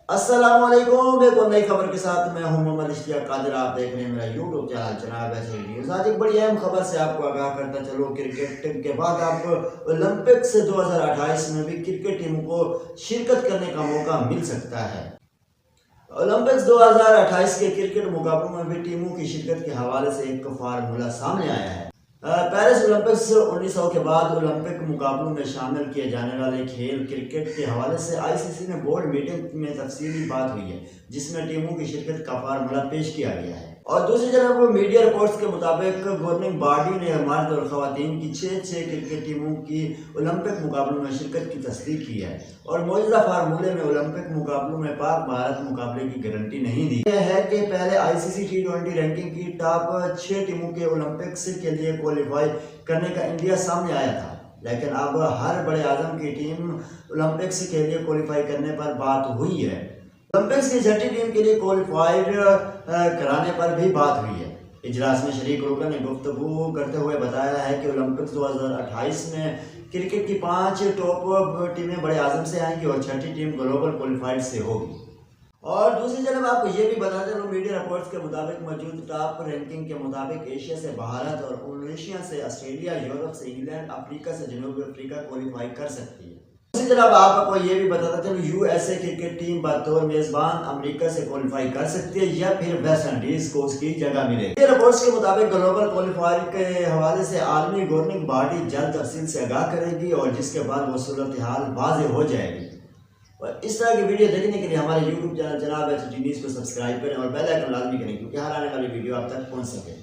अस्सलाम वालेकुम। एक और नई खबर के साथ मैं हूं मोहम्मद इश्तियाक कादिर। आप देख रहे हैं मेरा यूट्यूब चैनल जनाब ऐसे न्यूज़। आज एक बड़ी अहम खबर से आपको आगाह करता चलो। क्रिकेट के बाद अब ओलंपिक्स 2028 में भी क्रिकेट टीमों को शिरकत करने का मौका मिल सकता है। ओलंपिक्स 2028 के क्रिकेट मुकाबलों में भी टीमों की शिरकत के हवाले से एक फार्मूला सामने आया है। पेरिस ओलंपिक्स 1900 के बाद ओलंपिक मुकाबलों में शामिल किए जाने वाले खेल क्रिकेट के हवाले से आईसीसी ने बोर्ड मीटिंग में तफसीली बात हुई है, जिसमें टीमों की शिरकत का फार्मूला पेश किया गया है। और दूसरी तरफ मीडिया रिपोर्ट्स के मुताबिक गवर्निंग बॉडी ने मर्द और खवातीन की 6 क्रिकेट टीमों की ओलंपिक मुकाबलों में शिरकत की तस्दीक की है। और मौजूदा फार्मूले में ओलंपिक मुकाबलों में पाक भारत मुकाबले की गारंटी नहीं दी है कि पहले आईसीसी T20 रैंकिंग की टॉप 6 टीमों के ओलंपिक्स के लिए क्वालिफाई करने का इंडिया सामने आया था, लेकिन अब हर बड़े आजम की टीम ओलंपिक्स के लिए क्वालिफाई करने पर बात हुई है। ओलंपिक्स की 6ठी टीम के लिए क्वालिफाइड कराने पर भी बात हुई है। इजलास में शरीक रुकन ने गुफ्तगू करते हुए बताया है कि ओलंपिक्स 2028 में क्रिकेट की 5 टॉप टीमें बड़े आजम से आएंगी और 6ठी टीम ग्लोबल क्वालिफाइड से होगी। और दूसरी तरफ आपको ये भी बताते रहो, मीडिया रिपोर्ट्स के मुताबिक मौजूद टॉप रैंकिंग के मुताबिक एशिया से भारत और इंडोनेशिया से ऑस्ट्रेलिया, यूरोप से इंग्लैंड, अफ्रीका से जनूबी अफ्रीका क्वालिफाई कर सकती है। दूसरी तरफ आपको ये भी बताते चलो, यूएसए क्रिकेट टीम बतौर मेजबान अमेरिका से क्वालिफाई कर सकती है या फिर वेस्ट इंडीज को उसकी जगह मिलेगी। मीडिया रिपोर्ट्स के मुताबिक ग्लोबल क्वालिफायर के हवाले से आलमी गवर्निंग बॉडी जल्द तफसील से आगाह करेगी और जिसके बाद वो सूरत हाल वाज़ेह हो जाएगी। और इस तरह की वीडियो देखने के लिए हमारे यूट्यूब चैनल जनाब न्यूज़ को सब्सक्राइब करें और बेल आइकन लाजमी करें, क्योंकि हर आने वाली वीडियो आप तक पहुंच सके।